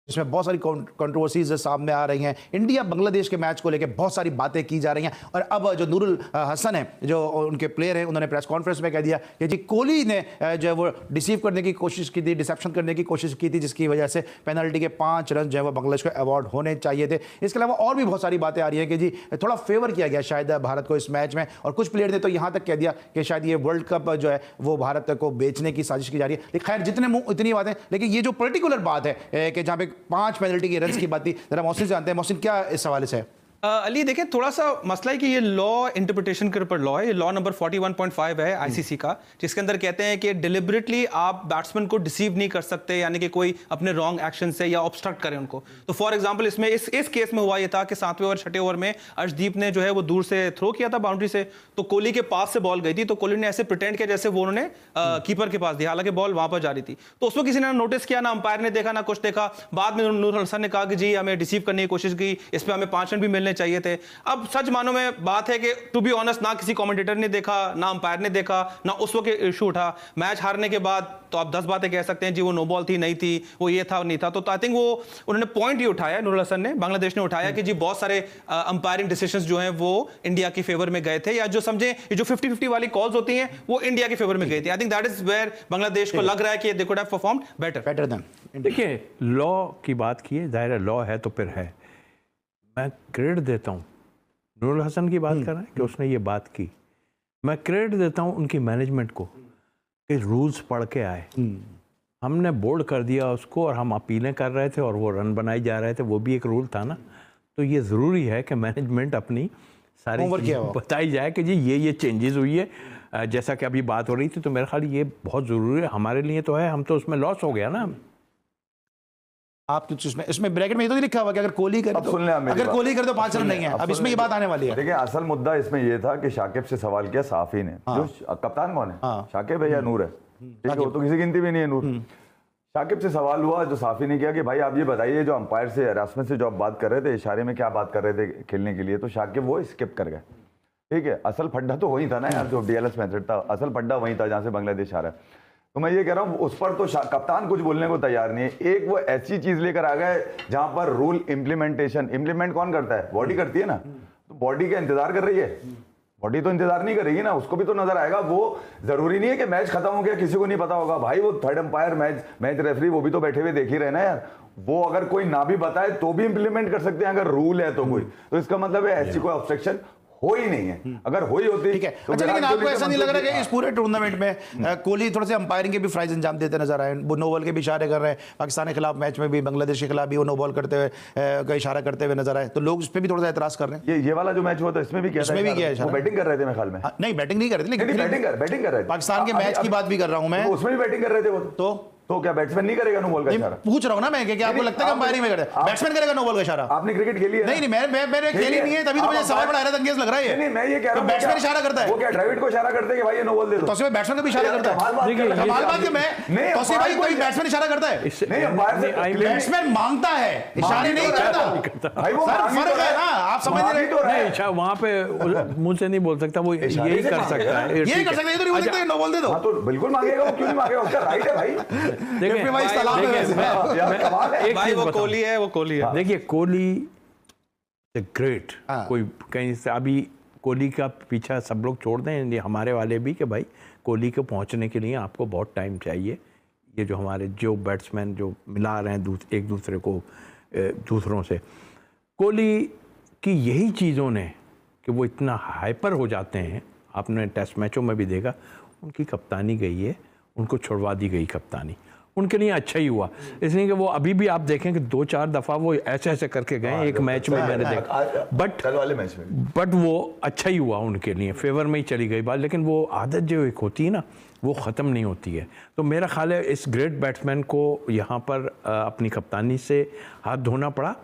इसमें बहुत सारी कंट्रोवर्सीज सामने आ रही हैं। इंडिया बांग्लादेश के मैच को लेकर बहुत सारी बातें की जा रही हैं और अब जो नूरुल हसन है, जो उनके प्लेयर हैं, उन्होंने प्रेस कॉन्फ्रेंस में कह दिया कि जी कोहली ने जो है वो डिसीव करने की कोशिश की थी, डिसेप्शन करने की कोशिश की थी, जिसकी वजह से पेनल्टी के 5 रन जो है वो बांग्लादेश को अवार्ड होने चाहिए थे। इसके अलावा और भी बहुत सारी बातें आ रही हैं कि जी थोड़ा फेवर किया गया शायद भारत को इस मैच में, और कुछ प्लेयर ने तो यहाँ तक कह दिया कि शायद ये वर्ल्ड कप जो है वो भारत को बेचने की साजिश की जा रही है। लेकिन खैर जितने मुंह इतनी बातें, लेकिन ये जो पर्टिकुलर बात है कि जहाँ पे 5 पेनल्टी के रन की बात थी, जरा मोहसिन से जानते हैं। मोहसिन, क्या इस हवाले से है? अली देखिए, थोड़ा सा मसला है कि ये लॉ इंटरप्रिटेशन के ऊपर लॉ है। ये लॉ नंबर 41.5 है आईसीसी का, जिसके अंदर कहते हैं कि डिलिबरेटली आप बैट्समैन को डिसीव नहीं कर सकते, यानी कि कोई अपने रॉन्ग एक्शन से या ऑब्स्ट्रक्ट करें उनको। तो फॉर एग्जांपल इसमें इस केस में हुआ ये था कि 7वें ओवर 6ठे ओवर में अर्शदीप ने जो है वो दूर से थ्रो किया था बाउंड्री से, तो कोहली के पास से बॉल गई थी, तो कोहली ने ऐसे प्रिटेंड किया जैसे वो उन्होंने कीपर के पास दिया, हालांकि बॉल वहां पर जा रही थी। तो उसको किसी ने नोटिस किया, ना अंपायर ने देखा, ना कुछ देखा। बाद में नूरुल हसन ने कहा कि जी हमें डिसीव करने की कोशिश की, इस पर हमें 5 रन भी मिलने चाहिए थे। अब सच मानो में बात है कि टू बी ऑनेस्ट, ना किसी कमेंटेटर ने देखा, ना अंपायर ने देखा, ना उस वक्त इशू उठा। मैच हारने के बाद तो आप 10 बातें कह सकते हैं, जी वो नो बॉल थी, नहीं थी, वो ये था नहीं था। तो आई थिंक वो उन्होंने पॉइंट ये उठाया, नूरुल हसन ने, बांग्लादेश ने उठाया कि जी बहुत सारे अंपायरिंग डिसीजंस जो हैं वो इंडिया की फेवर में गए थे, या जो समझे ये जो 50-50 वाली कॉल्स होती हैं वो इंडिया की फेवर में गई थी। I think that is where Bangladesh को लग रहा है कि they could have performed better then. देखिए, लॉ की बात की है, जाहिर है लॉ है तो फिर है। मैं क्रेडिट देता हूँ, नूरुल हसन की बात कर रहे हैं कि उसने ये बात की, मैं क्रेडिट देता हूँ उनकी मैनेजमेंट को कि रूल्स पढ़ के आए। हमने बोल्ड कर दिया उसको और हम अपीलें कर रहे थे और वो रन बनाए जा रहे थे, वो भी एक रूल था ना। तो ये ज़रूरी है कि मैनेजमेंट अपनी सारी बताई जाए कि जी ये चेंजेस हुई है, जैसा कि अभी बात हो रही थी। तो मेरे ख्याल ये बहुत ज़रूरी है हमारे लिए तो है, हम तो उसमें लॉस हो गया ना। आप इसमें ब्रैकेट में ये तो नहीं लिखा हुआ कि अगर कोहली करे तो, अगर कोहली करे तो 5 रन नहीं है। अब इसमें ये बात आने वाली है। देखिए, असल मुद्दा इसमें ये था कि शाकिब से सवाल किया साफी ने, जो कप्तान कौन है, शाकिब है या नूर है, ठीक है, वो तो किसी गिनती भी नहीं है नूर। शाकिब से सवाल हुआ, जो साफी ने किया कि भाई आप ये बताइए, जो अंपायर से हरासमेंट से जो आप बात कर रहे थे, इशारे में क्या बात कर रहे थे खेलने के लिए, तो शाकिब वो स्किप कर गए। ठीक है, असल फड्डा तो वही था ना यार, जो डीएलएस मेथड था, असल फड्डा वही था जहां से बांग्लादेश आ रहा है। तो मैं ये कह रहा हूँ, उस पर तो कप्तान कुछ बोलने को तैयार नहीं है। एक वो ऐसी चीज लेकर आ गए जहां पर रूल इम्प्लीमेंट कौन करता है, बॉडी करती है ना। तो बॉडी का इंतजार कर रही है, बॉडी तो इंतजार नहीं करेगी ना, उसको भी तो नजर आएगा। वो जरूरी नहीं है कि मैच खत्म हो गया किसी को नहीं पता होगा भाई, वो थर्ड अंपायर, मैच रेफरी, वो भी तो बैठे हुए देख ही रहे ना यार। वो अगर कोई ना भी बताए तो भी इंप्लीमेंट कर सकते हैं अगर रूल है तो कोई। तो इसका मतलब है ऐसी कोई ऑब्स्ट्रक्शन हो ही नहीं है। अगर हो ही होती, ठीक है। अच्छा, लेकिन आपको ऐसा नहीं लग रहा है कि इस पूरे टूर्नामेंट में कोहली थोड़े से अंपायरिंग के भी फ्राइज अंजाम देते नजर आए? वो नो बॉल के भी इशारे कर रहे हैं, पाकिस्तान के खिलाफ मैच में भी, बांग्लादेश के खिलाफ भी वो नो बॉल करते हुए का इशारा करते हुए नजर आए, तो लोग इस पर भी थोड़ा सा एतराज कर रहे हैं। ये वाला जो मैच हुआ था इसमें भी किया, इसमें भी किया, बैटिंग कर रहे थे मेरे ख्याल में। नहीं, बैटिंग नहीं कर रहे थे, लेकिन बैटिंग कर रहे थे। पाकिस्तान के मैच की बात भी कर रहा हूं मैं, उसमें भी बैटिंग कर रहे थे वो। तो क्या बैट्समैन नहीं करेगा नो बॉल का इशारा? पूछ रहा हूं ना मैं कि आपको लगता है कि अंपायरिंग में करते हैं, बैट्समैन करेगा नो बॉल का इशारा? आपने क्रिकेट खेली है? नहीं, मैंने खेली नहीं है, तभी तो मुझे सवाल बड़ा हैरत अंगेज लग रहा है। नहीं, मैं ये कह रहा हूं, बैट्समैन इशारा करता है, वो क्या ड्राविड को इशारा करते हैं कि भाई ये नो बॉल दे दो? तो उसमें बैट्समैन का भी इशारा करता है। कमाल बात है, मैं तो भाई कोई बैट्समैन इशारा करता है नहीं, अंपायर से बैट्समैन मांगता है, इशारे नहीं करता भाई। वो फर्क है ना, आप समझ नहीं रहे। वहां पे मुंह से नहीं बोल सकता, वो यही कर सकता है, यही कर सकता है। तो नहीं नो बॉल दे दो, तो बिल्कुल मांगेगा, वो क्यों नहीं मांगेगा, उसका राइट है भाई। देखिए भाई, वो कोहली है, वो कोहली है। देखिए, कोहली ग्रेट, कोई कहीं से अभी कोहली का पीछा सब लोग छोड़ दें, हमारे वाले भी, कि भाई कोहली को पहुंचने के लिए आपको बहुत टाइम चाहिए। ये जो हमारे जो बैट्समैन जो मिला रहे हैं एक दूसरे को दूसरों से, कोहली की यही चीज़ों ने कि वो इतना हाइपर हो जाते हैं। आपने टेस्ट मैचों में भी देखा, उनकी कप्तानी गई है, उनको छुड़वा दी गई कप्तानी, उनके लिए अच्छा ही हुआ। इसलिए कि वो अभी भी आप देखें कि 2-4 दफ़ा वो ऐसे करके गए एक मैच में, मैंने देखा, बट वो अच्छा ही हुआ उनके लिए, फेवर में ही चली गई बात। लेकिन वो आदत जो एक होती है ना, वो ख़त्म नहीं होती है। तो मेरा ख्याल है इस ग्रेट बैट्समैन को यहाँ पर अपनी कप्तानी से हाथ धोना पड़ा,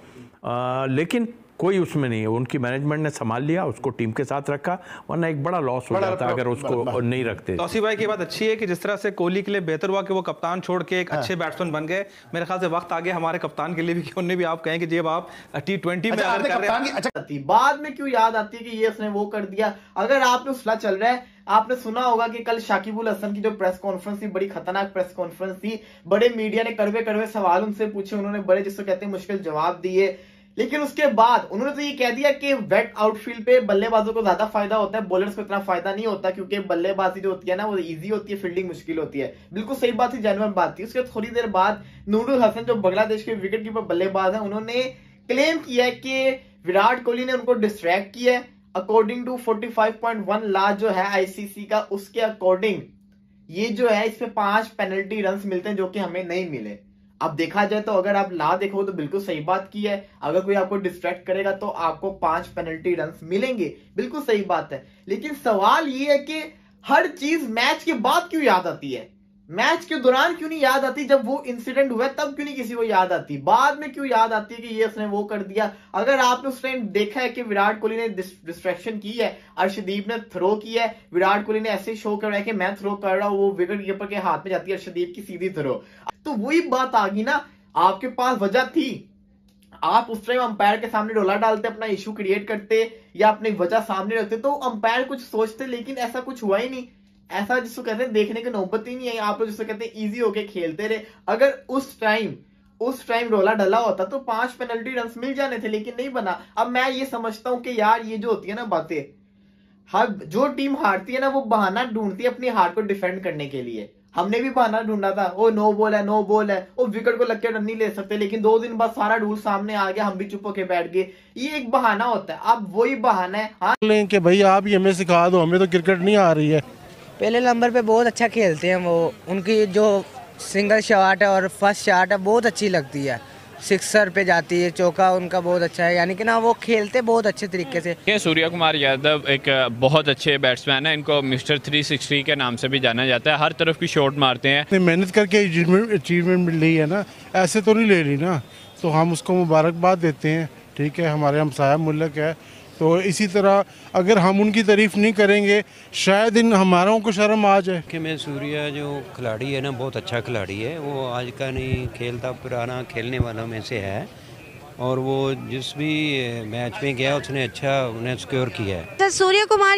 लेकिन कोई उसमें नहीं है, उनकी मैनेजमेंट ने संभाल लिया, उसको टीम के साथ रखा, वरना एक बड़ा लॉस हो जाता अगर उसको नहीं रखते। तौसीफ भाई की बात अच्छी है कि जिस तरह से कोहली के लिए बेहतर हुआ कि वो कप्तान छोड़ के एक अच्छे बैट्समैन बन गए। मेरे ख्याल से वक्त आ गया हमारे कप्तान के लिए भी कि उन्हें भी आप कहें कि जब आप T20 में बाद में क्यों याद आती है कि ये उसने वो कर दिया? अगर आप में फला चल रहा है आपने सुना होगा कि कल शाकिबुल हसन की जो प्रेस कॉन्फ्रेंस थी, बड़ी खतरनाक प्रेस कॉन्फ्रेंस थी, बड़े मीडिया ने कड़वे कड़वे सवाल उनसे पूछे, उन्होंने बड़े जिसको कहते हैं मुश्किल जवाब दिए। लेकिन उसके बाद उन्होंने तो ये कह दिया कि वेट आउटफील्ड पे बल्लेबाजों को ज्यादा फायदा होता है, बॉलर्स को इतना फायदा नहीं होता, क्योंकि बल्लेबाजी जो होती है ना वो इजी होती है, फील्डिंग मुश्किल होती है। बिल्कुल सही बात थी, जेन्युइन बात थी। उसके थोड़ी देर बाद नूरुल हसन जो बांग्लादेश के विकेट कीपर बल्लेबाज हैं, उन्होंने क्लेम किया है कि विराट कोहली ने उनको डिस्ट्रैक्ट किया है। अकॉर्डिंग टू 45.1 लॉ जो है आईसीसी का, उसके अकॉर्डिंग ये जो है इस पे 5 पेनल्टी रन मिलते हैं जो कि हमें नहीं मिले। अब देखा जाए तो अगर आप ला देखो तो बिल्कुल सही बात की है, अगर कोई आपको डिस्ट्रैक्ट करेगा तो आपको 5 पेनल्टी रन मिलेंगे, बिल्कुल सही बात है। लेकिन सवाल ये है कि हर चीज मैच के बाद क्यों याद आती है, मैच के दौरान क्यों नहीं याद आती, जब वो इंसिडेंट हुआ तब क्यों नहीं किसी को याद आती, बाद में क्यों याद आती है कि ये उसने वो कर दिया। अगर आपने उस टाइम देखा है कि विराट कोहली ने डिस्ट्रैक्शन की है, अर्शदीप ने थ्रो किया है, विराट कोहली ने ऐसे शो कर रहा है कि मैं थ्रो कर रहा हूं, वो विकेट कीपर के हाथ में जाती है अर्शदीप की सीधी थ्रो, तो वही बात आ गई ना, आपके पास वजह थी, आप उस टाइम अंपायर के सामने डोला डालते, अपना इशू क्रिएट करते या अपनी वजह सामने रखते तो अंपायर कुछ सोचते, लेकिन ऐसा कुछ हुआ ही नहीं। ऐसा जिसको कहते हैं देखने की नौबत ही नहीं है, आप लोग जिसको कहते हैं इजी होके खेलते रहे। अगर उस टाइम रोला डला होता तो 5 पेनल्टी रन मिल जाने थे, लेकिन नहीं बना। अब मैं ये समझता हूं कि यार ये जो होती है ना बातें, हर जो टीम हारती है ना वो बहाना ढूंढती है अपनी हार को डिफेंड करने के लिए। हमने भी बहाना ढूंढा था, ओ नो बॉल है, ओ विकेट को लग के रन नहीं ले सकते, लेकिन 2 दिन बाद सारा रूल सामने आ गया, हम भी चुप होके बैठ गए। ये एक बहाना होता है, अब वही बहाना है। हाँ कि भाई आप ही हमें सिखा दो, हमें तो क्रिकेट नहीं आ रही है। पहले नंबर पे बहुत अच्छा खेलते हैं वो, उनकी जो सिंगल शॉट है और फर्स्ट शॉट है बहुत अच्छी लगती है, सिक्सर पे जाती है, चौका उनका बहुत अच्छा है, यानी कि ना वो खेलते बहुत अच्छे तरीके से। ये सूर्य कुमार यादव एक बहुत अच्छे बैट्समैन है, इनको मिस्टर 360 के नाम से भी जाना जाता है, हर तरफ की शॉट मारते हैं। मेहनत करके अचीवमेंट मिल रही है ना, ऐसे तो नहीं ले रही ना, तो हम उसको मुबारकबाद देते हैं। ठीक है, हमारे हमसाया मुल्क है, तो इसी तरह अगर हम उनकी तारीफ नहीं करेंगे शायद इन हमारों को शर्म आ जाए। कि मैं सूर्या जो खिलाड़ी है ना बहुत अच्छा खिलाड़ी है, वो आज का नहीं खेलता, पुराना खेलने वालों में से है, और वो जिस भी मैच में गया उसने अच्छा उन्हें स्कोर किया है। सूर्य कुमार